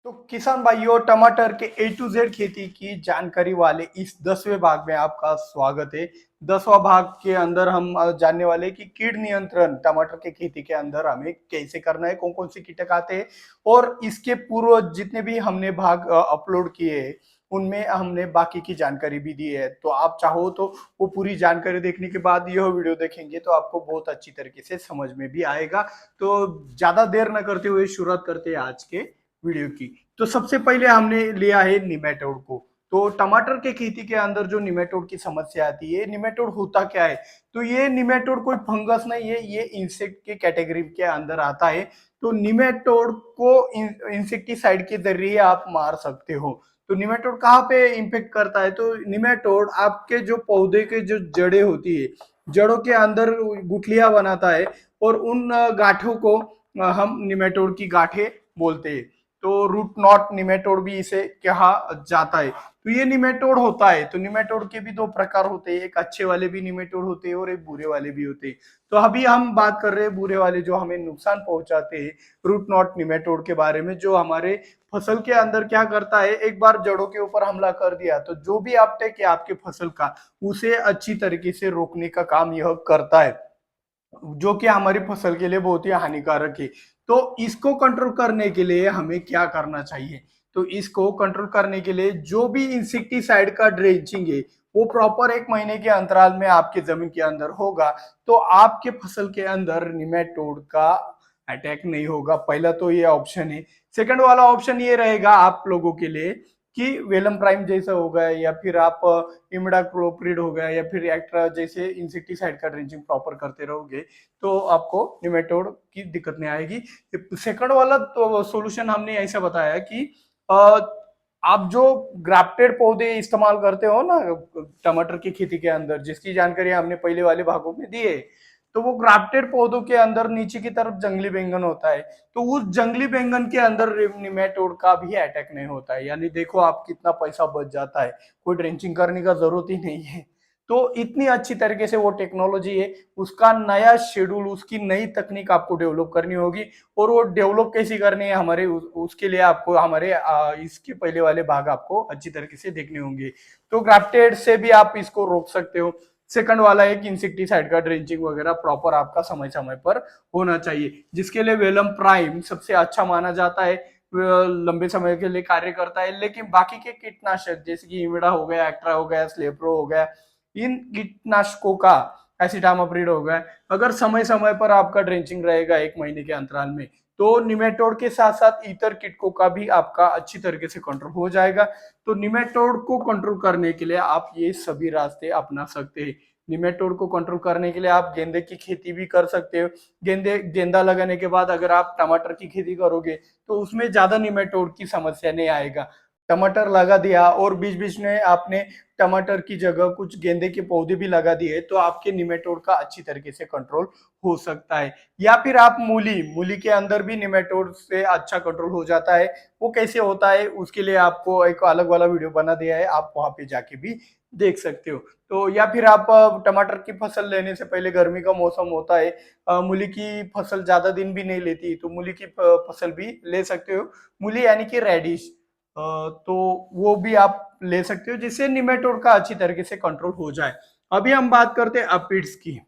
तो किसान भाइयों, टमाटर के ए टू जेड खेती की जानकारी वाले इस 10वें भाग में आपका स्वागत है। 10वां भाग के अंदर हम जानने वाले हैं कि कीट नियंत्रण टमाटर के खेती के अंदर हमें कैसे करना है, कौन कौन से कीटक आते हैं। और इसके पूर्व जितने भी हमने भाग अपलोड किए हैं उनमें हमने बाकी की जानकारी भी दी है। तो आप चाहो तो वो पूरी जानकारी देखने के बाद यह वीडियो देखेंगे तो आपको बहुत अच्छी तरीके से समझ में भी आएगा। तो ज्यादा देर न करते हुए शुरुआत करते हैं आज के वीडियो की। तो सबसे पहले हमने लिया है निमेटोड को। तो टमाटर के खेती के अंदर जो निमेटोड की समस्या आती है, निमेटोड होता क्या है? तो ये निमेटोड कोई फंगस नहीं है, ये इंसेक्ट के कैटेगरी के अंदर आता है। तो निमेटोड को इंसेक्टिसाइड के जरिए आप मार सकते हो। तो निमेटोड कहाँ पे इम्पेक्ट करता है? तो निमेटोड आपके जो पौधे के जो जड़ें होती है, जड़ों के अंदर गुठलियां बनाता है और उन गांठों को हम निमेटोड की गांठें बोलते हैं। तो रूट नॉट निमेटोड भी इसे कहा जाता है। तो ये निमेटोड होता है। तो निमेटोड के भी दो प्रकार होते हैं, एक अच्छे वाले भी निमेटोड होते हैं और एक बुरे वाले भी होते हैं। तो अभी हम बात कर रहे हैं बुरे वाले, जो हमें नुकसान पहुंचाते हैं, रूट नॉट निमेटोड के बारे में, जो हमारे फसल के अंदर क्या करता है, एक बार जड़ों के ऊपर हमला कर दिया तो जो भी अपटेक है आपके फसल का, उसे अच्छी तरीके से रोकने का काम यह करता है, जो कि हमारी फसल के लिए बहुत ही हानिकारक है। तो इसको कंट्रोल करने के लिए हमें क्या करना चाहिए? तो इसको कंट्रोल करने के लिए जो भी इंसेक्टिसाइड का ड्रेंचिंग है वो प्रॉपर 1 महीने के अंतराल में आपके जमीन के अंदर होगा, तो आपके फसल के अंदर निमेटोड का अटैक नहीं होगा। पहला तो ये ऑप्शन है। सेकंड वाला ऑप्शन ये रहेगा आप लोगों के लिए कि वेलम प्राइम जैसा हो गया, या फिर आप इमिडाक्लोप्रिड हो गया, या फिर एक्ट्रा जैसे इंसेक्टिसाइड का ड्रेंचिंग प्रॉपर करते रहोगे तो आपको निमेटोड की दिक्कत नहीं आएगी। सेकंड वाला तो सोल्यूशन हमने ऐसा बताया कि अ, आप जो ग्राफ्टेड पौधे इस्तेमाल करते हो ना टमाटर की खेती के अंदर, जिसकी जानकारी हमने पहले वाले भागों में दी है, तो वो ग्राफ्टेड पौधों के अंदर नीचे की तरफ जंगली बैंगन होता है। तो उस जंगली बैंगन के अंदर निमेटोड का भी अटैक नहीं होता है। यानी देखो आप कितना पैसा बच जाता है, कोई ड्रेंचिंग करने का जरूरत ही नहीं है। तो इतनी अच्छी तरीके से वो टेक्नोलॉजी है, उसका नया शेड्यूल, उसकी नई तकनीक आपको डेवलप करनी होगी। और वो डेवलप कैसी करनी है हमारे उसके लिए आपको हमारे इसके पहले वाले भाग आपको अच्छी तरीके से देखने होंगे। तो ग्राफ्टेड से भी आप इसको रोक सकते हो। सेकंड वाला है कि इंसेक्टिसाइड का ड्रेंचिंग वगैरह प्रॉपर आपका समय समय पर होना चाहिए, जिसके लिए वेलम प्राइम सबसे अच्छा माना जाता है, लंबे समय के लिए कार्य करता है। लेकिन बाकी के कीटनाशक जैसे कि इमिडा हो गया, एक्ट्रा हो गया, स्लेप्रो हो गया, इन कीटनाशकों का, एसिटामाप्रिड हो गया, अगर समय समय पर आपका ड्रेंचिंग रहेगा 1 महीने के अंतराल में, तो निमेटोड के साथ साथ इतर कीटकों का भी आपका अच्छी तरीके से कंट्रोल हो जाएगा। तो निमेटोड को कंट्रोल करने के लिए आप ये सभी रास्ते अपना सकते हैं। निमेटोड को कंट्रोल करने के लिए आप गेंदे की खेती भी कर सकते हो। गेंदा लगाने के बाद अगर आप टमाटर की खेती करोगे तो उसमें ज्यादा निमेटोड की समस्या नहीं आएगा। टमाटर लगा दिया और बीच बीच में आपने टमाटर की जगह कुछ गेंदे के पौधे भी लगा दिए तो आपके निमेटोड का अच्छी तरीके से कंट्रोल हो सकता है। या फिर आप मूली मूली के अंदर भी निमेटोड से अच्छा कंट्रोल हो जाता है। वो कैसे होता है उसके लिए आपको एक अलग वाला वीडियो बना दिया है, आप वहां पे जाके भी देख सकते हो। तो या फिर आप टमाटर की फसल लेने से पहले, गर्मी का मौसम होता है, मूली की फसल ज्यादा दिन भी नहीं लेती, तो मूली की फसल भी ले सकते हो। मूली यानी कि रेडिश, तो वो भी आप ले सकते हो, जिससे निमेटोड का अच्छी तरीके से कंट्रोल हो जाए। अभी हम बात करते हैं अपिड्स की।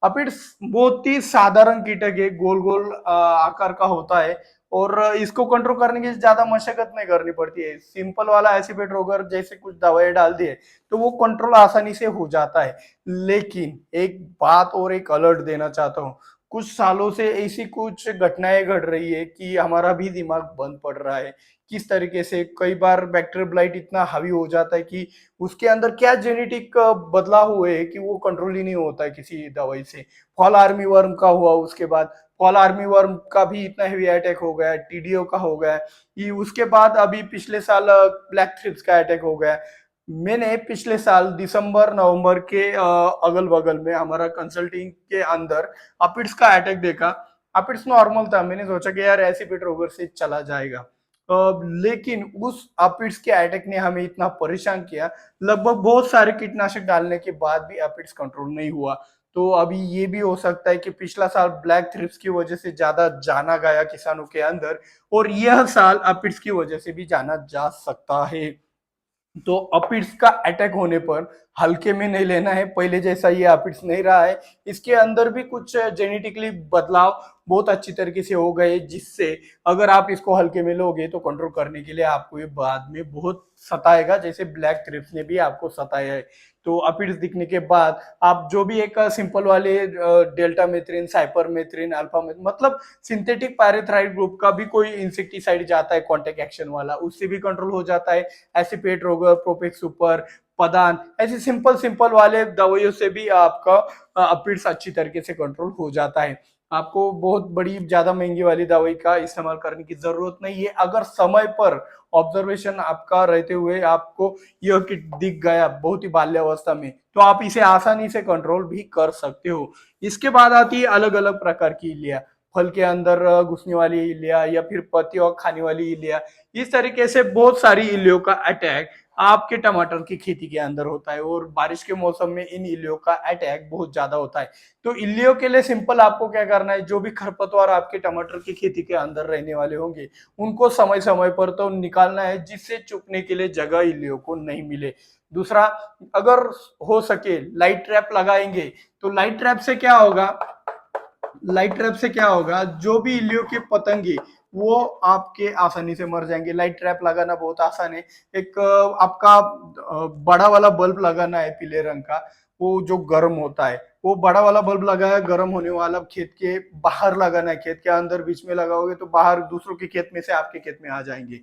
अपिड्स बहुत ही साधारण कीटक है, गोल गोल आकार का होता है और इसको कंट्रोल करने की ज्यादा मशक्कत नहीं करनी पड़ती है। सिंपल वाला एसिपेट रोगर जैसे कुछ दवाई डाल दिए तो वो कंट्रोल आसानी से हो जाता है। लेकिन एक बात और एक अलर्ट देना चाहता हूँ, कुछ सालों से ऐसी कुछ घटनाएं घट रही है कि हमारा भी दिमाग बंद पड़ रहा है। किस तरीके से कई बार बैक्टीरियल ब्लाइट इतना हावी हो जाता है कि उसके अंदर क्या जेनेटिक बदलाव हुए है कि वो कंट्रोल ही नहीं होता है किसी दवाई से। फॉल आर्मी वर्म का हुआ, उसके बाद फॉल आर्मी वर्म का भी इतना हेवी अटैक हो गया, टीडीओ का हो गया, ये उसके बाद अभी पिछले साल ब्लैक थ्रिप्स का अटैक हो गया। मैंने पिछले साल दिसंबर नवंबर के अगल बगल में हमारा कंसल्टिंग के अंदर अपिड्स का अटैक देखा। अपिड्स नॉर्मल था, मैंने सोचा कि यार एसिपिड रोगर से चला जाएगा। लेकिन उस अपिड्स के अटैक ने हमें इतना परेशान किया, लगभग बहुत सारे कीटनाशक डालने के बाद भी अपिड्स कंट्रोल नहीं हुआ। तो अभी ये भी हो सकता है कि पिछला साल ब्लैक थ्रिप्स की वजह से ज्यादा जाना गया किसानों के अंदर, और यह साल अपिड्स की वजह से भी जाना जा सकता है। तो अपिड्स का अटैक होने पर हल्के में नहीं लेना है, पहले जैसा ये अपिड्स नहीं रहा है। इसके अंदर भी कुछ जेनेटिकली बदलाव बहुत अच्छी तरीके से हो गए, जिससे अगर आप इसको हल्के में लोगे तो कंट्रोल करने के लिए आपको ये बाद में बहुत सताएगा, जैसे ब्लैक थ्रिप्स ने भी आपको सताया है। तो अपिड्स दिखने के बाद आप जो भी एक सिंपल वाले डेल्टा मेथ्रिन, साइपर मेथ्रिन, अल्फा मेथ्रिन, मतलब सिंथेटिक पायरेथ्राइड ग्रुप का भी कोई इंसेक्टिसाइड जाता है कॉन्टेक्ट एक्शन वाला, उससे भी कंट्रोल हो जाता है। एसिपेट रोगर, प्रोपेक्स सुपर, पदान, ऐसे सिंपल सिंपल वाले दवाइयों से भी आपका अपिड्स अच्छी तरीके से कंट्रोल हो जाता है। आपको बहुत बड़ी ज्यादा महंगी वाली दवाई का इस्तेमाल करने की जरूरत नहीं है। अगर समय पर ऑब्जर्वेशन आपका रहते हुए आपको यह किट दिख गया बहुत ही बाल्यावस्था में, तो आप इसे आसानी से कंट्रोल भी कर सकते हो। इसके बाद आती है अलग अलग प्रकार की इलिया, फल के अंदर घुसने वाली इलिया या फिर पत्तियों खाने वाली इलिया। इस तरीके से बहुत सारी इलियों का अटैक आपके टमाटर की खेती के अंदर होता है, और बारिश के मौसम में इन इल्लियों का अटैक बहुत ज्यादा होता है। तो इल्लियों के लिए सिंपल आपको क्या करना है, जो भी खरपतवार आपके टमाटर की खेती के अंदर रहने वाले होंगे उनको समय समय पर तो निकालना है, जिससे चुपने के लिए जगह इल्लियों को नहीं मिले। दूसरा, अगर हो सके लाइट ट्रैप लगाएंगे, तो लाइट ट्रैप से क्या होगा, लाइट ट्रैप से क्या होगा, जो भी इल्लियों के पतंगे वो आपके आसानी से मर जाएंगे। लाइट ट्रैप लगाना बहुत आसान है। एक आपका बड़ा वाला बल्ब लगाना है पीले रंग का, वो जो गर्म होता है, वो बड़ा वाला बल्ब लगाया, गर्म होने वाला खेत के बाहर लगाना है। खेत के अंदर बीच में लगाओगे तो बाहर दूसरों के खेत में से आपके खेत में आ जाएंगे।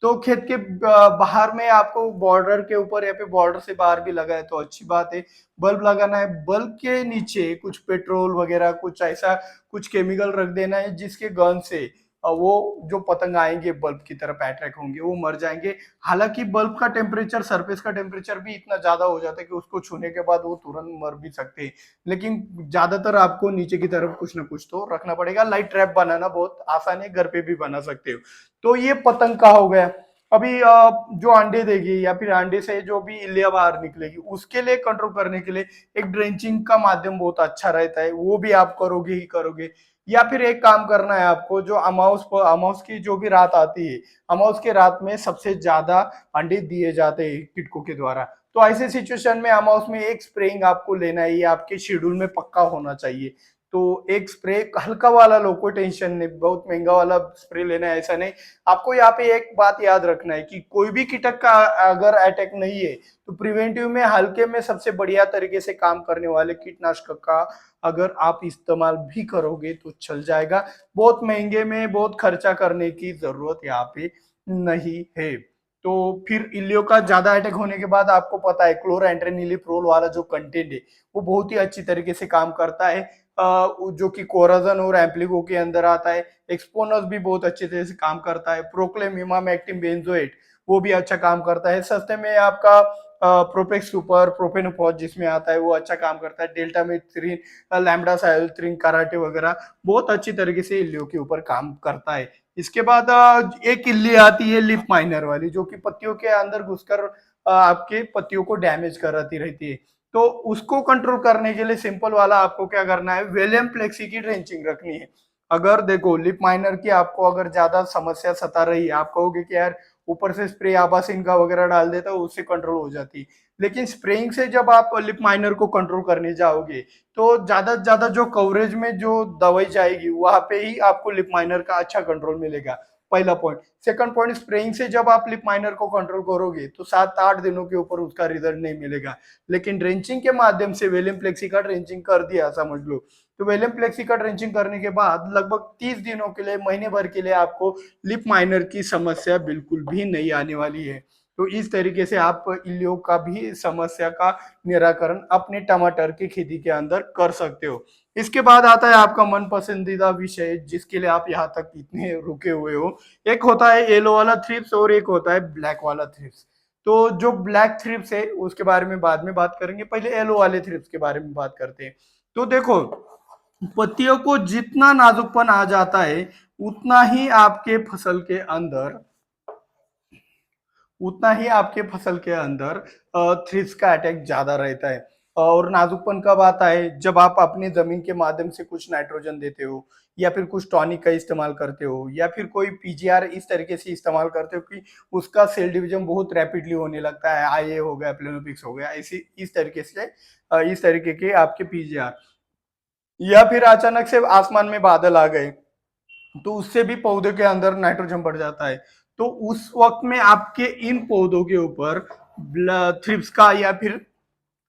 तो खेत के बाहर में आपको बॉर्डर के ऊपर या फिर बॉर्डर से बाहर भी लगा है तो अच्छी बात है। बल्ब लगाना है, बल्ब के नीचे कुछ पेट्रोल वगैरह कुछ ऐसा कुछ केमिकल रख देना है, जिसके गन से वो जो पतंग आएंगे बल्ब की तरफ अट्रैक्ट होंगे वो मर जाएंगे। हालांकि बल्ब का टेम्परेचर, सरफेस का टेम्परेचर भी इतना ज्यादा हो जाता है कि उसको छूने के बाद वो तुरंत मर भी सकते हैं, लेकिन ज्यादातर आपको नीचे की तरफ कुछ ना कुछ तो रखना पड़ेगा। लाइट ट्रैप बनाना बहुत आसान है, घर पे भी बना सकते हो। तो ये पतंग का हो गया। अभी जो अंडे देगी या फिर अंडे से जो भी इल्लियां बाहर निकलेगी, उसके लिए कंट्रोल करने के लिए एक ड्रेंचिंग का माध्यम बहुत अच्छा रहता है, वो भी आप करोगे ही करोगे। या फिर एक काम करना है आपको, जो अमाउस की जो भी रात आती है, अमाउस के रात में सबसे ज्यादा अंडे दिए जाते हैं कीटकों के द्वारा। तो ऐसे सिचुएशन में अमाउस में एक स्प्रेइंग आपको लेना है, ये आपके शेड्यूल में पक्का होना चाहिए। तो एक स्प्रे हल्का वाला लो, कोई टेंशन नहीं, बहुत महंगा वाला स्प्रे लेना है ऐसा नहीं। आपको यहाँ पे एक बात याद रखना है कि कोई भी कीटक का अगर अटैक नहीं है, तो प्रिवेंटिव में हल्के में सबसे बढ़िया तरीके से काम करने वाले कीटनाशक का अगर आप इस्तेमाल भी करोगे तो चल जाएगा। बहुत महंगे में बहुत खर्चा करने की जरूरत यहाँ पे नहीं है। तो फिर इल्लियो का ज्यादा अटैक होने के बाद आपको पता है क्लोराएंट्रेनिलीप्रोल वाला जो कंटेंट है वो बहुत ही अच्छी तरीके से काम करता है, जो कि कोराजन और एम्प्लीगो के अंदर आता है। एक्सपोनस भी बहुत अच्छे तरह से काम करता है। प्रोक्लेम, इमामेक्टिन बेंजोएट वो भी अच्छा काम करता है। सस्ते में आपका प्रोपेक्स सुपर, प्रोपेनोफॉस जिसमें आता है वो अच्छा काम करता है। डेल्टा मेथ्रिन, लैम्बडा साइलोथ्रिन, कराटे वगैरह बहुत अच्छी तरीके से इल्लियों के ऊपर काम करता है। इसके बाद एक इल्ली आती है लिप माइनर वाली, जो कि पत्तियों के अंदर घुसकर आपके पत्तियों को डैमेज कराती रहती है। तो उसको कंट्रोल करने के लिए सिंपल वाला आपको क्या करना है, वेलियम प्लेक्सी की ड्रेंचिंग रखनी है। अगर देखो लिप माइनर की आपको अगर ज्यादा समस्या सता रही है, आप कहोगे कि यार ऊपर से स्प्रे आबासिन का वगैरह डाल देता है उससे कंट्रोल हो जाती है, लेकिन स्प्रेइंग से जब आप लिप माइनर को कंट्रोल करने जाओगे तो ज्यादा से ज्यादा जो कवरेज में जो दवाई जाएगी वहां पे ही आपको लिप माइनर का अच्छा कंट्रोल मिलेगा। पहला पॉइंट। सेकंड पॉइंट, स्प्रेइंग से जब आप लिप माइनर को कंट्रोल करोगे तो 7-8 दिनों के ऊपर उसका रिजल्ट नहीं मिलेगा, लेकिन ड्रेंचिंग के माध्यम से वेलियम प्लेक्सी का ड्रेंचिंग कर दिया समझ लो, तो वेलियम प्लेक्सी का ड्रेंचिंग करने के बाद लगभग 30 दिनों के लिए, महीने भर के लिए आपको लिप माइनर की समस्या बिल्कुल भी नहीं आने वाली है। तो इस तरीके से आप इल्लियों का भी समस्या का निराकरण अपने टमाटर की खेती के अंदर कर सकते हो। इसके बाद आता है आपका मन पसंदीदा विषय, जिसके लिए आप यहाँ तक इतने रुके हुए हो। एक होता है येलो वाला थ्रिप्स और एक होता है ब्लैक वाला थ्रिप्स। तो जो ब्लैक थ्रिप्स है उसके बारे में बाद में बात करेंगे, पहले येलो वाले थ्रिप्स के बारे में बात करते हैं। तो देखो, पत्तियों को जितना नाजुकपन आ जाता है उतना ही आपके फसल के अंदर उतना ही आपके फसल के अंदर थ्रिप्स का अटैक ज्यादा रहता है। और नाजुकपन कब आता है, जब आप अपनी जमीन के माध्यम से कुछ नाइट्रोजन देते हो या फिर कुछ टॉनिक का इस्तेमाल करते हो या फिर कोई पीजीआर इस तरीके से इस्तेमाल करते हो कि उसका सेल डिवीजन बहुत रैपिडली होने लगता है, आईए हो गया, प्लेनोपिक्स हो गया, इसी इस तरीके से इस तरीके के आपके पीजीआर, या फिर अचानक से आसमान में बादल आ गए तो उससे भी पौधे के अंदर नाइट्रोजन बढ़ जाता है। तो उस वक्त में आपके इन पौधों के ऊपर थ्रिप्स का या फिर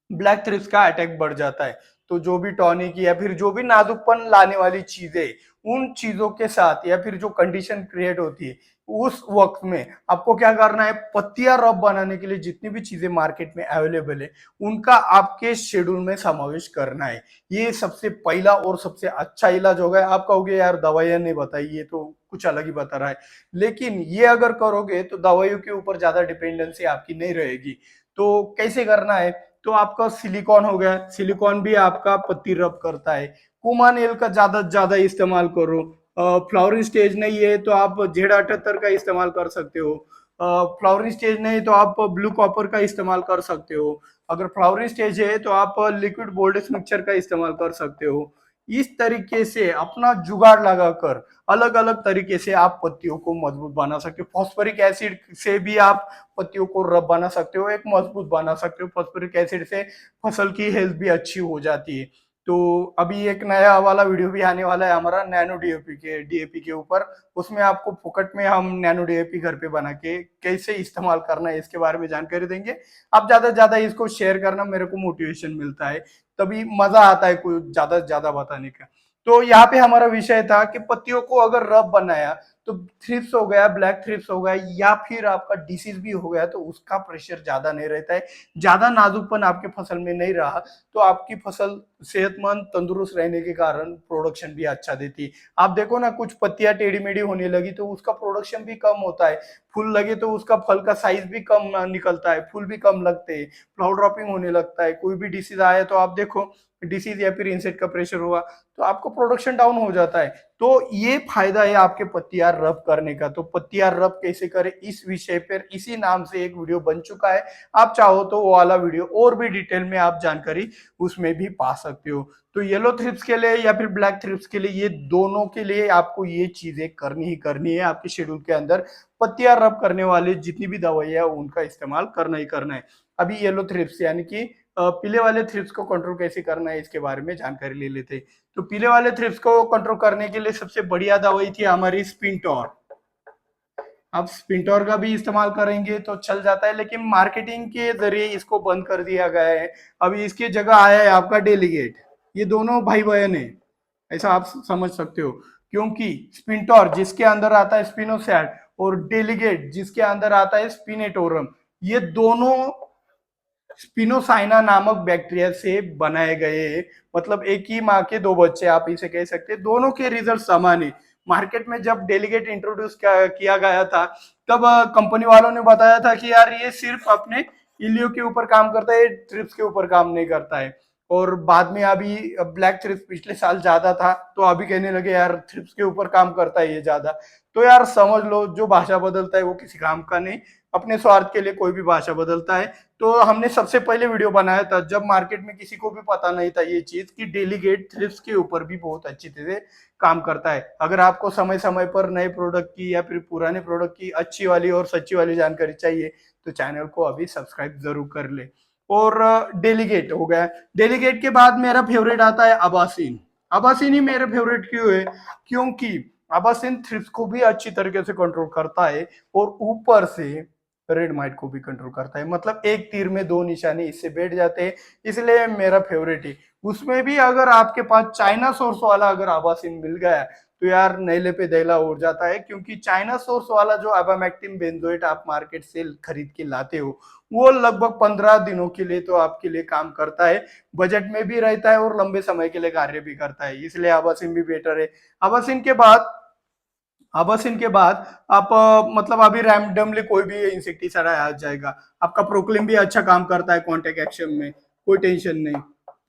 ब्लैक थ्रिप्स का अटैक बढ़ जाता है। तो जो भी टॉनिक या फिर जो भी नाजुकपन लाने वाली चीजें, उन चीजों के साथ या फिर जो कंडीशन क्रिएट होती है उस वक्त में आपको क्या करना है, पत्तियां रब बनाने के लिए जितनी भी चीजें मार्केट में अवेलेबल है उनका आपके शेड्यूल में समावेश करना है। ये सबसे पहला और सबसे अच्छा इलाज होगा। आप कहोगे यार दवाइयां नहीं बताई, ये तो कुछ अलग ही बता रहा है, लेकिन ये अगर करोगे तो दवाइयों के ऊपर ज्यादा डिपेंडेंसी आपकी नहीं रहेगी। तो कैसे करना है, तो आपका सिलिकॉन हो गया, सिलिकॉन भी आपका पत्ती रब करता है। कुमानेल का ज्यादा से ज्यादा इस्तेमाल करो। फ्लावरिंग स्टेज नहीं है तो आप Z78 का इस्तेमाल कर सकते हो। फ्लावरिंग स्टेज नहीं तो आप ब्लू कॉपर का इस्तेमाल कर सकते हो। अगर फ्लावरिंग स्टेज है तो आप लिक्विड बोल्डेक्स मिक्सचर का इस्तेमाल कर सकते हो। इस तरीके से अपना जुगाड़ लगाकर अलग अलग तरीके से आप पत्तियों को मजबूत बना सकते हो। फॉस्फोरिक एसिड से भी आप पत्तियों को रब बना सकते हो, एक मजबूत बना सकते हो। फॉस्फोरिक एसिड से फसल की हेल्थ भी अच्छी हो जाती है। तो अभी एक नया वाला वीडियो भी आने वाला है हमारा नैनो डीएपी के ऊपर। उसमें आपको फोकट में हम नैनो डीएपी घर पे बना के कैसे इस्तेमाल करना है इसके बारे में जानकारी देंगे। आप ज्यादा से ज्यादा इसको शेयर करना, मेरे को मोटिवेशन मिलता है, तभी मजा आता है कोई ज्यादा से ज्यादा बताने का। तो यहाँ पे हमारा विषय था कि पत्तियों को अगर रब बनाया तो थ्रिप्स हो गया, ब्लैक थ्रिप्स हो गया या फिर आपका डिसीज भी हो गया तो उसका प्रेशर ज्यादा नहीं रहता है, ज्यादा नाजुकपन आपके फसल में नहीं रहा, तो आपकी फसल सेहतमंद तंदुरुस्त रहने के कारण प्रोडक्शन भी अच्छा देती है। आप देखो ना, कुछ पत्तियां टेढ़ी मेढ़ी होने लगी तो उसका प्रोडक्शन भी कम होता है। फूल लगे तो उसका फल का साइज भी कम निकलता है, फूल भी कम लगते हैं, फ्लावर ड्रॉपिंग होने लगता है। कोई भी डिसीज आया तो आप देखो, डिसीज या फिर इंसेक्ट का प्रेशर हुआ तो आपको प्रोडक्शन डाउन हो जाता है। तो ये फायदा है आपके पत्तियार रब करने का। तो पत्तियार रब कैसे करें इस विषय पर इसी नाम से एक वीडियो बन चुका है। आप चाहो तो वो वाला वीडियो और भी डिटेल में आप जानकारी उसमें भी पा सकते हो। तो येलो थ्रिप्स के लिए या फिर ब्लैक थ्रिप्स के लिए, ये दोनों के लिए आपको ये चीजें करनी ही करनी है। आपके शेड्यूल के अंदर पत्तियां रब करने वाली जितनी भी दवाइयां उनका इस्तेमाल करना ही करना है। अभी येलो थ्रिप्स यानी कि पीले वाले थ्रिप्स को कंट्रोल कैसे करना है इसके बारे में जानकारी ले लेते हैं। तो पीले वाले थ्रिप्स को कंट्रोल करने के लिए सबसे बढ़िया दवाई थी हमारी स्पिंटोर। अब स्पिंटोर का भी इस्तेमाल करेंगे तो चल जाता है, लेकिन मार्केटिंग के जरिए इसको बंद कर दिया गया है। अभी इसकी जगह आया है आपका डेलीगेट। ये दोनों भाई बहन है, ऐसा आप समझ सकते हो। क्योंकि स्पिंटोर जिसके अंदर आता है स्पिनोसैड और डेलीगेट जिसके अंदर आता है स्पिनेटोरम, ये दोनों स्पिनोसाइना नामक बैक्टीरिया से बनाए गए हैं। मतलब एक ही माँ के दो बच्चे आप इसे कह सकते हैं, दोनों के रिजल्ट समान है। मार्केट में जब डेलीगेट इंट्रोड्यूस किया गया था तब कंपनी वालों ने बताया था कि यार ये सिर्फ अपने इलियो के ऊपर काम करता है, ट्रिप्स के ऊपर काम नहीं करता है। और बाद में अभी ब्लैक थ्रिप्स पिछले साल ज्यादा था तो अभी कहने लगे यार थ्रिप्स के ऊपर काम करता है ये ज्यादा। तो यार समझ लो, जो भाषा बदलता है वो किसी काम का नहीं, अपने स्वार्थ के लिए कोई भी भाषा बदलता है। तो हमने सबसे पहले वीडियो बनाया था जब मार्केट में किसी को भी पता नहीं था ये चीज कि डेलीगेट थ्रिप्स के ऊपर भी बहुत अच्छी तरह काम करता है। अगर आपको समय समय पर नए प्रोडक्ट की या फिर पुराने प्रोडक्ट की अच्छी वाली और सच्ची वाली जानकारी चाहिए तो चैनल को अभी सब्सक्राइब जरूर कर ले। और डेलीगेट हो गया। डेलीगेट के बाद मेरा फेवरेट आता है अबासिन। अबासिन ही मेरा फेवरेट क्यों है, क्योंकि अबासिन थ्रिप्स को भी अच्छी तरीके से कंट्रोल करता है और ऊपर से रेड माइट को भी कंट्रोल करता है। मतलब एक तीर में दो निशाने इससे बैठ जाते हैं, इसलिए मेरा फेवरेट है। उसमें भी अगर आपके पास चाइना सोर्स वाला अगर आबासिन मिल गया तो यार नैले पे दैला उड़ जाता है। क्योंकि चाइना सोर्स वाला जो अबामेक्टिन बेंजोएट आप मार्केट से खरीद के लाते हो वो लगभग 15 दिनों के लिए तो आपके लिए काम करता है, बजट में भी रहता है और लंबे समय के लिए कार्य भी करता है, इसलिए आबासिन भी बेटर है। आबासिन के बाद बस इनके बाद आप मतलब अभी रैंडमली कोई भी इंसेक्टिसाइड आ जाएगा। आपका प्रोक्लेम भी अच्छा काम करता है कॉन्टेक्ट एक्शन में, कोई टेंशन नहीं।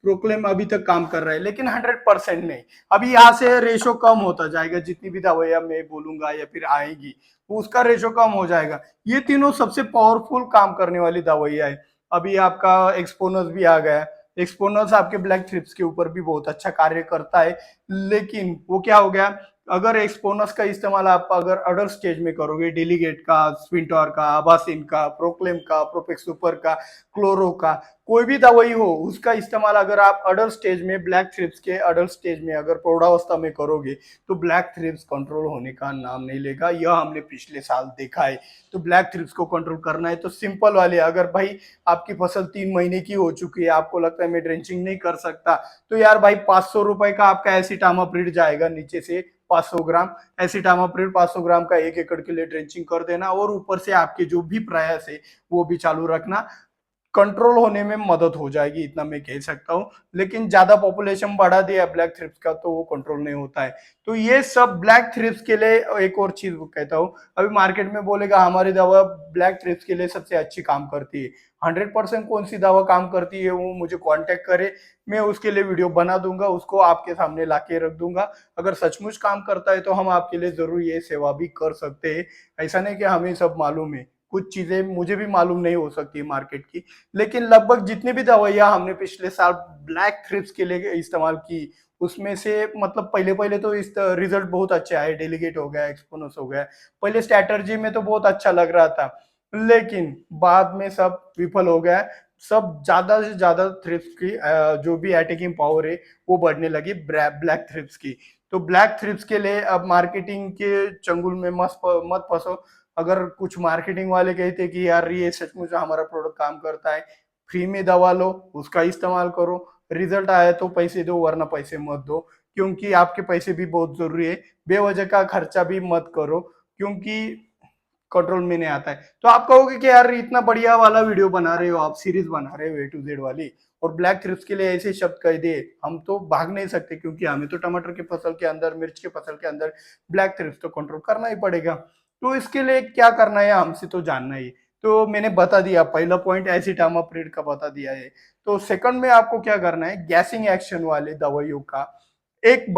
प्रोक्लेम अभी तक काम कर रहा है लेकिन 100% नहीं। अभी यहाँ से रेशो कम होता जाएगा, जितनी भी दवाइयां मैं बोलूंगा या फिर आएंगी उसका रेशो कम हो जाएगा। ये तीनों सबसे पावरफुल काम करने वाली दवाइयां है। अभी आपका एक्सपोनस भी आ गया, एक्सपोनस आपके ब्लैक थ्रिप्स के ऊपर भी बहुत अच्छा कार्य करता है, लेकिन वो क्या हो गया, अगर एक्सपोनस का इस्तेमाल आप अगर अडल्ट स्टेज में करोगे, डेलीगेट का, स्पिंटोर का, आबासिन का, प्रोक्लेम का, प्रोपेक्स सुपर का, क्लोरो का, कोई भी दवाई हो उसका इस्तेमाल अगर आप अडल्ट स्टेज में, ब्लैक थ्रिप्स के अडल्ट स्टेज में अगर प्रौढ़ावस्था में करोगे तो ब्लैक थ्रिप्स कंट्रोल होने का नाम नहीं लेगा। यह हमने पिछले साल देखा है। तो ब्लैक थ्रिप्स को कंट्रोल करना है तो सिंपल वाले, अगर भाई आपकी फसल 3 महीने की हो चुकी है, आपको लगता है मैं ड्रेंचिंग नहीं कर सकता, तो यार भाई 500 रुपए का आपका एसिटामाप्रिड जाएगा नीचे से, 500 ग्राम एसिटामाप्रिड, 500 ग्राम का 1 एकड़ के लिए ड्रेंचिंग कर देना, और ऊपर से आपके जो भी प्रयास है वो भी चालू रखना, कंट्रोल होने में मदद हो जाएगी, इतना मैं कह सकता हूँ। लेकिन ज्यादा पॉपुलेशन बढ़ा दिया ब्लैक थ्रिप्स का तो वो कंट्रोल नहीं होता है। तो ये सब ब्लैक थ्रिप्स के लिए। एक और चीज कहता हूँ, अभी मार्केट में बोलेगा हमारी दवा ब्लैक थ्रिप्स के लिए सबसे अच्छी काम करती है। 100% कौन सी दवा काम करती है वो मुझे कांटेक्ट करे, मैं उसके लिए वीडियो बना दूंगा, उसको आपके सामने लाके रख दूंगा। अगर सचमुच काम करता है तो हम आपके लिए जरूर ये सेवा भी कर सकते हैं। ऐसा नहीं कि हमें सब मालूम है, कुछ चीजें मुझे भी मालूम नहीं हो सकती मार्केट की, लेकिन लगभग जितनी भी दवाइयां हमने पिछले साल ब्लैक थ्रिप्स के लिए इस्तेमाल की, उसमें से मतलब पहले पहले तो इस रिजल्ट बहुत अच्छे आए, डेलीगेट हो गया, एक्सपोनस हो गया, पहले स्ट्रैटर्जी में तो बहुत अच्छा लग रहा था, लेकिन बाद में सब विफल हो गया। सब ज्यादा से ज्यादा थ्रिप्स की जो भी अटैकिंग पावर है वो बढ़ने लगी ब्लैक थ्रिप्स की। तो ब्लैक थ्रिप्स के लिए अब मार्केटिंग के चंगुल में मत फंसो। अगर कुछ मार्केटिंग वाले कहते कि यार ये सचमुच हमारा प्रोडक्ट काम करता है, फ्री में दवा लो, उसका इस्तेमाल करो, रिजल्ट आया तो पैसे दो वरना पैसे मत दो, क्योंकि आपके पैसे भी बहुत जरूरी है। बेवजह का खर्चा भी मत करो, क्योंकि कंट्रोल में नहीं आता है। तो आप कहोगे कि यार इतना बढ़िया वाला वीडियो बना रहे हो, आप सीरीज बना रहे हो A to Z वाली, और ब्लैक थ्रिप्स के लिए ऐसे शब्द कह दे, हम तो भाग नहीं सकते, क्योंकि हमें तो टमाटर की फसल के अंदर, मिर्च की फसल के अंदर ब्लैक थ्रिप्स तो कंट्रोल करना ही पड़ेगा। तो इसके लिए क्या करना है हमसे तो जानना ही। तो मैंने बता दिया, पहला पॉइंट एसिटामाप्रिड का बता दिया है। तो सेकंड में आपको क्या करना है, गैसिंग एक्शन वाले दवाइयों का एक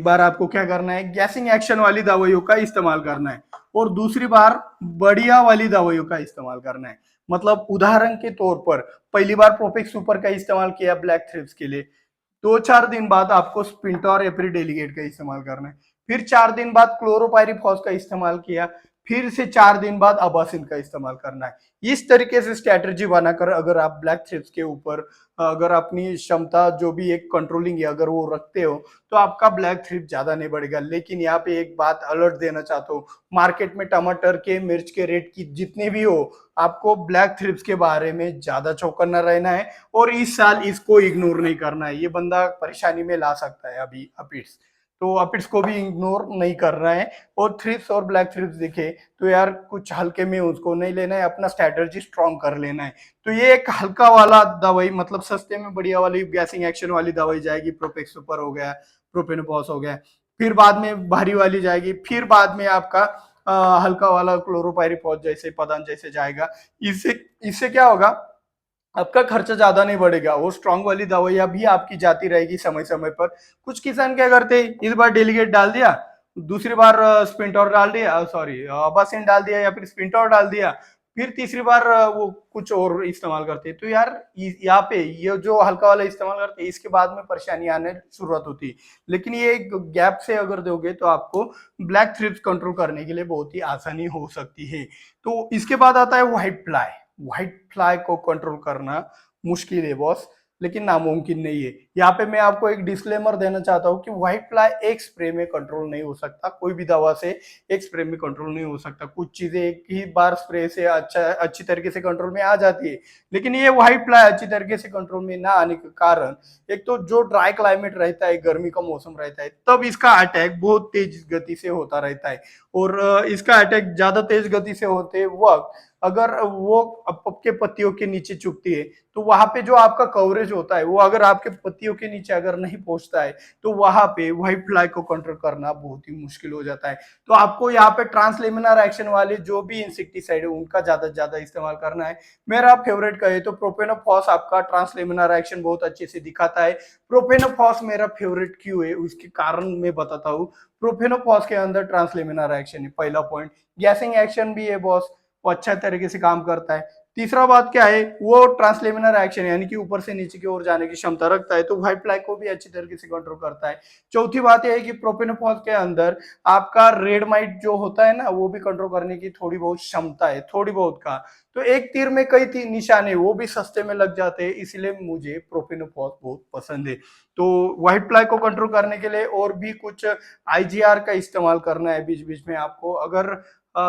बार आपको क्या करना है, गैसिंग एक्शन वाली दवाइयों का इस्तेमाल करना है, और दूसरी बार बढ़िया वाली दवाइयों का इस्तेमाल करना है। मतलब उदाहरण के तौर पर, पहली बार प्रोफेक्स सुपर का इस्तेमाल किया ब्लैक थ्रिप्स के लिए, 2-4 दिन बाद आपको स्पिंटोर एप्री डेलीगेट का इस्तेमाल करना है, फिर 4 दिन बाद क्लोरोपायरीफॉस का इस्तेमाल किया, फिर से 4 दिन बाद अबासिन का इस्तेमाल करना है। इस तरीके से स्ट्रेटजी बनाकर अगर आप ब्लैक थ्रिप्स के ऊपर अगर अपनी क्षमता जो भी एक कंट्रोलिंग है अगर वो रखते हो, तो आपका ब्लैक थ्रिप ज्यादा नहीं बढ़ेगा। लेकिन यहाँ पे एक बात अलर्ट देना चाहता हूँ, मार्केट में टमाटर के, मिर्च के रेट की जितने भी हो, आपको ब्लैक थ्रिप्स के बारे में ज्यादा चौकन्ना रहना है, और इस साल इसको इग्नोर नहीं करना है। ये बंदा परेशानी में ला सकता है अभी अपिड्स, तो अपिड्स को भी इग्नोर नहीं करना है। और थ्रिप्स और ब्लैक थ्रिप्स दिखे तो यार कुछ हल्के में उसको नहीं लेना है, अपना स्ट्रेटजी स्ट्रॉन्ग कर लेना है। तो ये एक हल्का वाला दवाई, मतलब सस्ते में बढ़िया वाली गैसिंग एक्शन वाली दवाई जाएगी, प्रोपेक्स सुपर हो गया, प्रोपेनोपॉस हो गया, फिर बाद में भारी वाली जाएगी, फिर बाद में आपका हल्का वाला क्लोरोपायरीफॉस जैसे, पदान जैसे जाएगा। इससे इससे क्या होगा, आपका खर्चा ज्यादा नहीं बढ़ेगा, वो स्ट्रांग वाली दवाइयां भी आपकी जाती रहेगी समय समय पर। कुछ किसान क्या करते हैं, इस बार डेलीगेट डाल दिया, दूसरी बार स्पिंटोर डाल दिया, सॉरी अबासिन डाल दिया, या फिर स्पिंटोर डाल दिया, फिर तीसरी बार वो कुछ और इस्तेमाल करते हैं। तो यार यहाँ पे ये जो हल्का वाला इस्तेमाल करते हैं, इसके बाद में परेशानी आने शुरुआत होती है। लेकिन ये एक गैप से अगर दोगे तो आपको ब्लैक थ्रिप्स कंट्रोल करने के लिए बहुत ही आसानी हो सकती है। तो इसके बाद आता है व्हाइट फ्लाई। व्हाइट फ्लाई को कंट्रोल करना मुश्किल है बॉस, लेकिन नामुमकिन नहीं है। यहाँ पे मैं आपको एक डिस्क्लेमर देना चाहता हूँ कि व्हाइट फ्लाई एक स्प्रे में कंट्रोल नहीं हो सकता, कोई भी दवा से एक स्प्रे में कंट्रोल नहीं हो सकता। कुछ चीजें एक ही बार स्प्रे से अच्छी तरीके से कंट्रोल में आ जाती है, लेकिन ये व्हाइट फ्लाई अच्छी तरीके से कंट्रोल में ना आने के कारण, एक तो जो ड्राई क्लाइमेट रहता है, गर्मी का मौसम रहता है, तब इसका अटैक बहुत तेज गति से होता रहता है। और इसका अटैक ज्यादा तेज गति से होते वक्त अगर वो आपके पत्तियों के नीचे चुभती है, तो वहां पे जो आपका कवरेज होता है वो अगर आपके पत्तियों के नीचे अगर नहीं पहुंचता है, तो वहां पे व्हाइट फ्लाई को कंट्रोल करना बहुत ही मुश्किल हो जाता है। तो आपको यहाँ पे ट्रांसलेमिनार एक्शन वाले जो भी इंसेक्टिसाइड है उनका ज्यादा से ज्यादा इस्तेमाल करना है। मेरा फेवरेट कहे तो प्रोपेनोफॉस आपका ट्रांसलेमिनार एक्शन बहुत अच्छे से दिखाता है। प्रोपेनोफॉस मेरा फेवरेट क्यों है उसके कारण मैं बताता हूँ। प्रोपेनोफॉस के अंदर ट्रांसलेमिनार एक्शन है, पहला पॉइंट। गैसिंग एक्शन भी है बॉस, वो अच्छा तरीके से काम करता है। तीसरा बात क्या है, वो ट्रांसलेमिनर एक्शन यानी कि ऊपर से नीचे की ओर जाने की क्षमता रखता है, तो व्हाइट फ्लाई को भी अच्छी तरीके से कंट्रोल करता है। चौथी बात यह है कि प्रोपेनोफॉस के अंदर आपका रेड माइट जो होता है ना, वो भी कंट्रोल करने की थोड़ी बहुत क्षमता है, थोड़ी बहुत का। तो एक तीर में कई तीर निशाने, वो भी सस्ते में लग जाते हैं, इसलिए मुझे प्रोपेनोफॉस बहुत पसंद है। तो व्हाइट फ्लाई को कंट्रोल करने के लिए और भी कुछ आईजीआर का इस्तेमाल करना है बीच बीच में आपको। अगर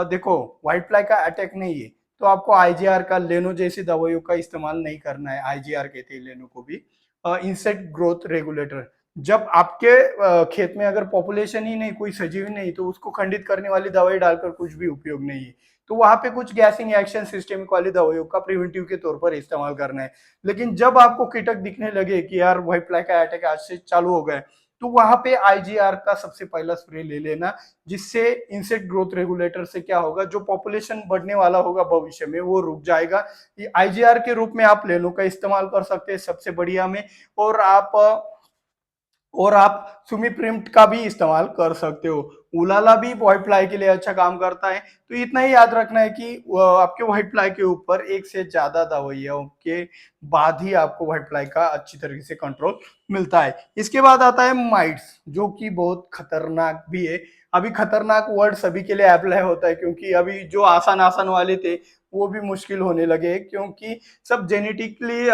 देखो व्हाइट फ्लाई का अटैक नहीं है तो आपको आईजीआर का, लेनो जैसी दवाइयों का इस्तेमाल नहीं करना है। आईजीआर कहते हैं लेनो को भी, इंसेक्ट ग्रोथ रेगुलेटर। जब आपके खेत में अगर पॉपुलेशन ही नहीं, कोई सजीव नहीं, तो उसको खंडित करने वाली दवाई डालकर कुछ भी उपयोग नहीं है। तो वहां पे कुछ गैसिंग एक्शन सिस्टमिक वाली दवाइयों का प्रिवेंटिव के तौर पर इस्तेमाल करना है। लेकिन जब आपको कीटक दिखने लगे कि यार व्हाइट फ्लाई का अटैक आज से चालू हो गया, तो वहां पे आईजीआर का सबसे पहला स्प्रे ले लेना, जिससे इंसेक्ट ग्रोथ रेगुलेटर से क्या होगा, जो पॉपुलेशन बढ़ने वाला होगा भविष्य में वो रुक जाएगा। ये आईजीआर के रूप में आप लेनो का इस्तेमाल कर सकते हैं सबसे बढ़िया में। और आप सुमी प्रिंट का भी इस्तेमाल कर सकते हो। उलाला भी व्हाइट फ्लाई के लिए अच्छा काम करता है। तो इतना ही याद रखना है कि आपके व्हाइट फ्लाई के ऊपर एक से ज्यादा दवाइयों के बाद ही आपको व्हाइट फ्लाई का अच्छी तरीके से कंट्रोल मिलता है। इसके बाद आता है माइट्स, जो कि बहुत खतरनाक भी है। अभी खतरनाक वर्ड सभी के लिए अप्लाई होता है, क्योंकि अभी जो आसान आसान वाले थे वो भी मुश्किल होने लगे, क्योंकि सब जेनेटिकली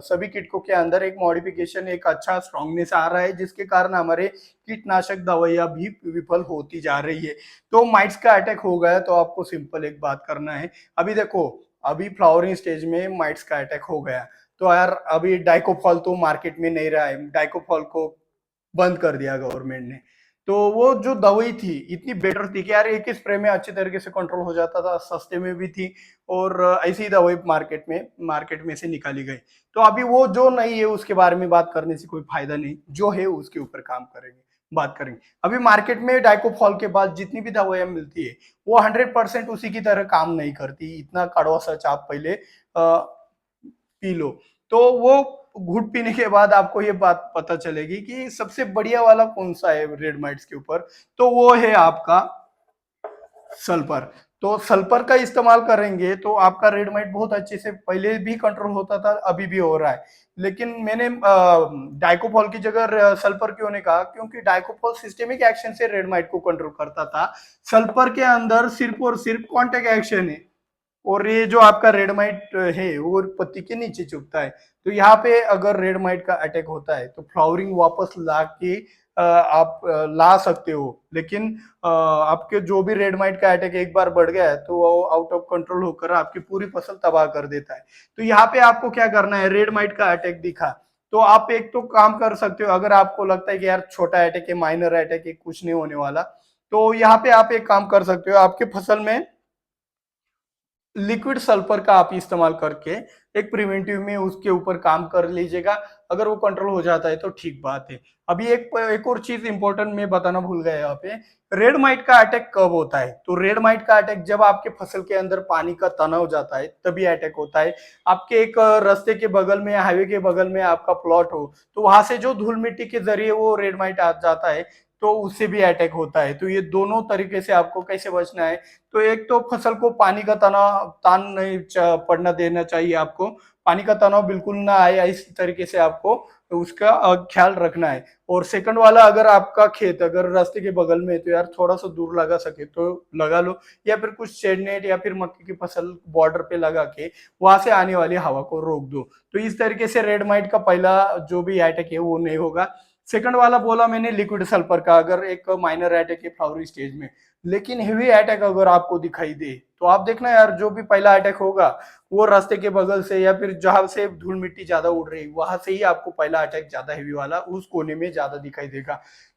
सभी कीटकों के अंदर एक मॉडिफिकेशन, एक अच्छा स्ट्रांगनेस आ रहा है, जिसके कारण हमारे कीटनाशक दवाइयां भी विफल होती जा रही है। तो माइट्स का अटैक हो गया तो आपको सिंपल एक बात करना है। अभी देखो, अभी फ्लावरिंग स्टेज में माइट्स का अटैक हो गया, तो यार अभी डाइकोफॉल तो मार्केट में नहीं रहा है, डाइकोफॉल को बंद कर दिया गवर्नमेंट ने। तो वो जो दवाई थी इतनी बेटर थी कि यार एक ही स्प्रे में अच्छी तरीके से कंट्रोल हो जाता था, सस्ते में भी थी, और ऐसी ही दवाई मार्केट में से निकाली गई। तो अभी वो जो नहीं है उसके बारे में बात करने से कोई फायदा नहीं, जो है उसके ऊपर काम करेंगे, बात करेंगे। अभी मार्केट में डाइकोफॉल के बाद जितनी भी दवाइयां मिलती है वो 100% उसी की तरह काम नहीं करती। इतना कड़वा सच आप पहले पी लो, तो वो घुट पीने के बाद आपको ये बात पता चलेगी कि सबसे बढ़िया वाला कौन सा है रेड माइट्स के ऊपर। तो वो है आपका सल्फर। तो सल्फर का इस्तेमाल करेंगे तो आपका रेड माइट बहुत अच्छे से पहले भी कंट्रोल होता था, अभी भी हो रहा है। लेकिन मैंने डाइकोफॉल की जगह सल्फर क्यों नहीं कहा, क्योंकि डाइकोफॉल सिस्टेमिक एक्शन से रेड माइट को कंट्रोल करता था। सल्फर के अंदर सिर्फ और सिर्फ कॉन्टेक्ट एक्शन है, और ये जो आपका रेड माइट है वो पत्ती के नीचे चुभता है। तो यहाँ पे अगर रेड माइट का अटैक होता है तो फ्लावरिंग वापस ला के आप ला सकते हो। लेकिन आपके जो भी रेड माइट का अटैक एक बार बढ़ गया है तो वो आउट ऑफ कंट्रोल होकर आपकी पूरी फसल तबाह कर देता है। तो यहाँ पे आपको क्या करना है, रेड माइट का अटैक दिखा तो आप एक तो काम कर सकते हो, अगर आपको लगता है कि यार छोटा अटैक है, माइनर अटैक है, कुछ नहीं होने वाला, तो यहाँ पे आप एक काम कर सकते हो, आपके फसल में लिक्विड सल्फर का आप इस्तेमाल करके एक प्रिवेंटिव में उसके ऊपर काम कर लीजिएगा। अगर वो कंट्रोल हो जाता है तो ठीक बात है। अभी एक और चीज इंपॉर्टेंट मैं बताना भूल गया यहाँ पे, रेड माइट का अटैक कब होता है। तो रेड माइट का अटैक जब आपके फसल के अंदर पानी का तना हो जाता है तभी अटैक होता है। आपके एक रास्ते के बगल में, हाईवे के बगल में आपका प्लॉट हो, तो वहां से जो धूल मिट्टी के जरिए वो रेड माइट आ जाता है, तो उससे भी अटैक होता है। तो ये दोनों तरीके से आपको कैसे बचना है, तो एक तो फसल को पानी का तनाव तान नहीं पड़ना देना चाहिए आपको, पानी का तनाव बिल्कुल ना आए इस तरीके से आपको उसका ख्याल रखना है। और सेकंड वाला, अगर आपका खेत अगर रास्ते के बगल में है तो यार थोड़ा सा दूर लगा सके तो लगा लो, या फिर कुछ शेड नेट या फिर मक्के की फसल बॉर्डर पे लगा के वहां से आने वाली हवा को रोक दो। तो इस तरीके से रेड माइट का पहला जो भी अटैक है वो नहीं होगा। सेकंड वाला बोला मैंने लिक्विड सल्फर का, अगर एक माइनर अटैक है फ्लावरी स्टेज में। लेकिन हेवी अटैक अगर आपको दिखाई दे तो आप देखना यार, जो भी पहला अटैक होगा वो रास्ते के बगल से या फिर जहां से धूल मिट्टी ज्यादा उड़ रही वहां से ही आपको पहला अटैक ज्यादा हेवी वाला उस कोने में ज्यादा दिखाई देगा।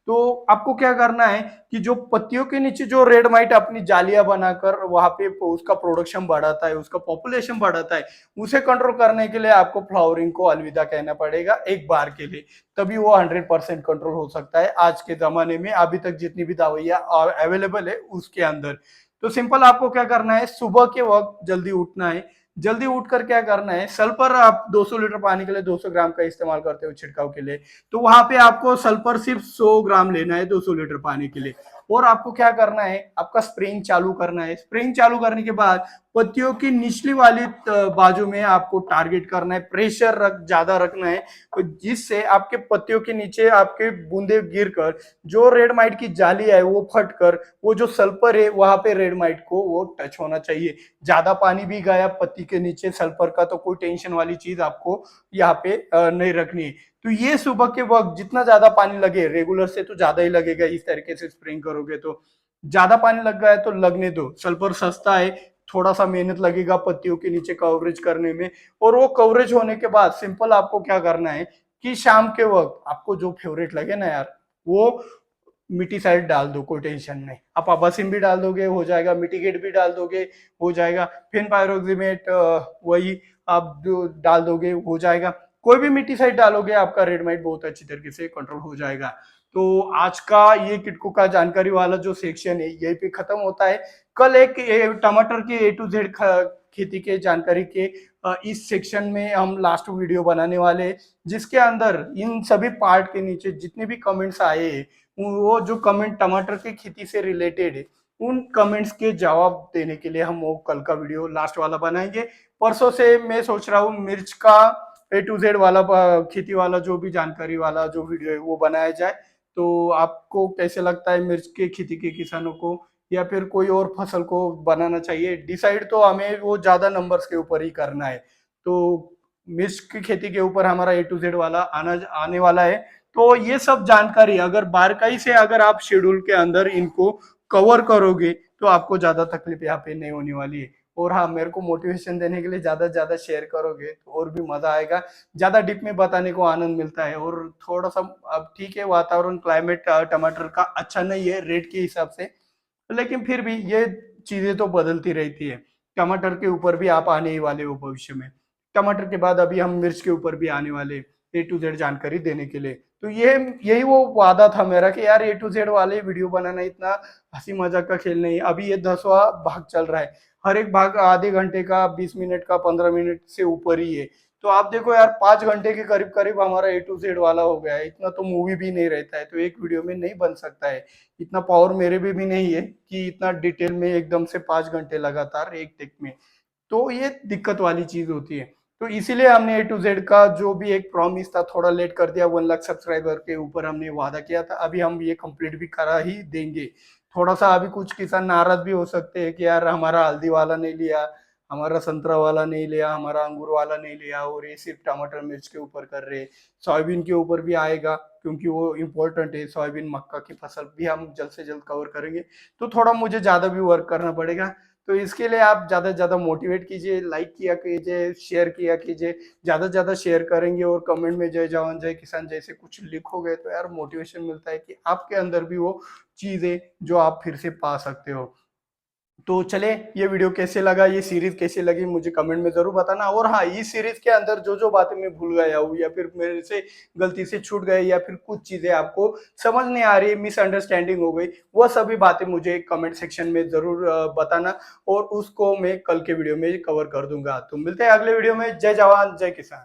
तो आपको क्या करना है कि जो पत्तियों के नीचे जो रेड माइट अपनी जालियां बनाकर वहां पे उसका प्रोडक्शन बढ़ाता है, उसका पॉपुलेशन बढ़ाता है, उसे कंट्रोल करने के लिए आपको फ्लावरिंग को अलविदा कहना पड़ेगा एक बार के लिए। तभी वो 100% कंट्रोल हो सकता है आज के जमाने में, अभी तक जितनी भी दवाइयां अवेलेबल है उसके अंदर। तो सिंपल आपको क्या करना है, सुबह के वक्त जल्दी उठना है। जल्दी उठकर क्या करना है, सल्फर आप 200 लीटर पानी के लिए 200 ग्राम का इस्तेमाल करते हो छिड़काव के लिए, तो वहां पे आपको सल्फर सिर्फ 100 ग्राम लेना है 200 लीटर पानी के लिए। और आपको क्या करना है, आपका स्प्रेइंग चालू करना है। स्प्रेइंग चालू करने के बाद पत्तियों की निचली वाली बाजू में आपको टारगेट करना है, प्रेशर ज्यादा रखना है, जिससे आपके पत्तियों के नीचे आपके बूंदे गिरकर जो रेड माइट की जाली है वो फटकर वो जो सल्फर है वहां पे रेड माइट को वो टच होना चाहिए। ज्यादा पानी भी गया पत्ती के नीचे सल्फर का तो कोई टेंशन वाली चीज आपको यहाँ पे नहीं रखनी है। तो ये सुबह के वक्त जितना ज्यादा पानी लगे, रेगुलर से तो ज्यादा ही लगेगा, इस तरीके से स्प्रेइंग करोगे तो ज्यादा पानी लग गया है तो लगने दो। सल्फर सस्ता है, थोड़ा सा मेहनत लगेगा पत्तियों के नीचे कवरेज करने में। और वो कवरेज होने के बाद सिंपल आपको क्या करना है कि शाम के वक्त आपको जो फेवरेट लगे ना यार, वो मिट्टी साइड डाल दो, कोई टेंशन नहीं। आप अबासिम भी डाल दोगे हो जाएगा, मिटिगेट भी डाल दोगे हो जाएगा, फिर पायरोक्सिमेट वही आप जो डाल दोगे हो जाएगा। कोई भी मिट्टी साइड डालोगे आपका रेड माइट बहुत अच्छी तरीके से कंट्रोल हो जाएगा। तो आज का ये किटको का जानकारी वाला जो सेक्शन है यही पे खत्म होता है। कल एक टमाटर के A to Z खेती के जानकारी के इस सेक्शन में हम लास्ट वीडियो बनाने वाले हैं, जिसके अंदर इन सभी पार्ट के नीचे जितने भी कमेंट्स आए हैं वो जो कमेंट टमाटर की खेती से रिलेटेड है उन कमेंट्स के जवाब देने के लिए हम वो कल का वीडियो लास्ट वाला बनाएंगे। परसों से मैं सोच रहा हूँ मिर्च का A to Z वाला खेती वाला जो भी जानकारी वाला जो वीडियो है वो बनाया जाए। तो आपको कैसे लगता है मिर्च के खेती के किसानों को या फिर कोई और फसल को बनाना चाहिए? डिसाइड तो हमें वो ज्यादा नंबर्स के ऊपर ही करना है। तो मिर्च की खेती के ऊपर हमारा A to Z वाला आने वाला है। तो ये सब जानकारी अगर बारकाई से अगर आप शेड्यूल के अंदर इनको कवर करोगे तो आपको ज्यादा तकलीफ यहाँ पे नहीं होने वाली है। और हाँ, मेरे को मोटिवेशन देने के लिए ज्यादा से ज्यादा शेयर करोगे तो और भी मजा आएगा, ज्यादा डीप में बताने को आनंद मिलता है। और थोड़ा सा अब ठीक है, वातावरण क्लाइमेट टमाटर का अच्छा नहीं है रेट के हिसाब से, लेकिन फिर भी ये चीजें तो बदलती रहती है। टमाटर के ऊपर भी आप आने ही वाले हो भविष्य में, टमाटर के बाद अभी हम मिर्च के ऊपर भी आने वाले A to Z जानकारी देने के लिए। तो ये यही वो वादा था मेरा कि यार A to Z वाले वीडियो बनाना इतना हंसी मजाक का खेल नहीं। अभी ये 10वां भाग चल रहा है, हर एक भाग आधे घंटे का, 20 मिनट का, 15 मिनट से ऊपर ही है। तो आप देखो यार 5 घंटे के करीब करीब हमारा A to Z वाला हो गया है। इतना तो मूवी भी नहीं रहता है, तो एक वीडियो में नहीं बन सकता है। इतना पावर मेरे भी नहीं है कि इतना डिटेल में एकदम से 5 घंटे लगातार एक टेक में, तो ये दिक्कत वाली चीज होती है। तो इसीलिए हमने A to Z का जो भी एक प्रॉमिस था थोड़ा लेट कर दिया। 1 लाख सब्सक्राइबर के ऊपर हमने वादा किया था, अभी हम ये कंप्लीट भी करा ही देंगे। थोड़ा सा अभी कुछ किसान नाराज भी हो सकते हैं कि यार हमारा हल्दी वाला नहीं लिया, हमारा संतरा वाला नहीं लिया, हमारा अंगूर वाला नहीं लिया, और ये सिर्फ टमाटर मिर्च के ऊपर कर रहे। सोयाबीन के ऊपर भी आएगा क्योंकि वो इम्पोर्टेंट है, सोयाबीन मक्का की फसल भी हम जल्द से जल्द कवर करेंगे। तो थोड़ा मुझे ज्यादा भी वर्क करना पड़ेगा। तो इसके लिए आप ज्यादा से ज्यादा मोटिवेट कीजिए, लाइक किया कीजिए, शेयर किया कीजिए। ज्यादा से ज्यादा शेयर करेंगे और कमेंट में जय जवान जय किसान जैसे कुछ लिखोगे तो यार मोटिवेशन मिलता है कि आपके अंदर भी वो चीज है जो आप फिर से पा सकते हो। तो चले, ये वीडियो कैसे लगा, ये सीरीज कैसे लगी मुझे कमेंट में जरूर बताना। और हाँ, इस सीरीज के अंदर जो जो बातें मैं भूल गया हूँ या फिर मेरे से गलती से छूट गए या फिर कुछ चीजें आपको समझ नहीं आ रही, मिसअंडरस्टैंडिंग हो गई, वह सभी बातें मुझे कमेंट सेक्शन में जरूर बताना और उसको मैं कल के वीडियो में कवर कर दूंगा। तो मिलते हैं अगले वीडियो में। जय जवान जय किसान।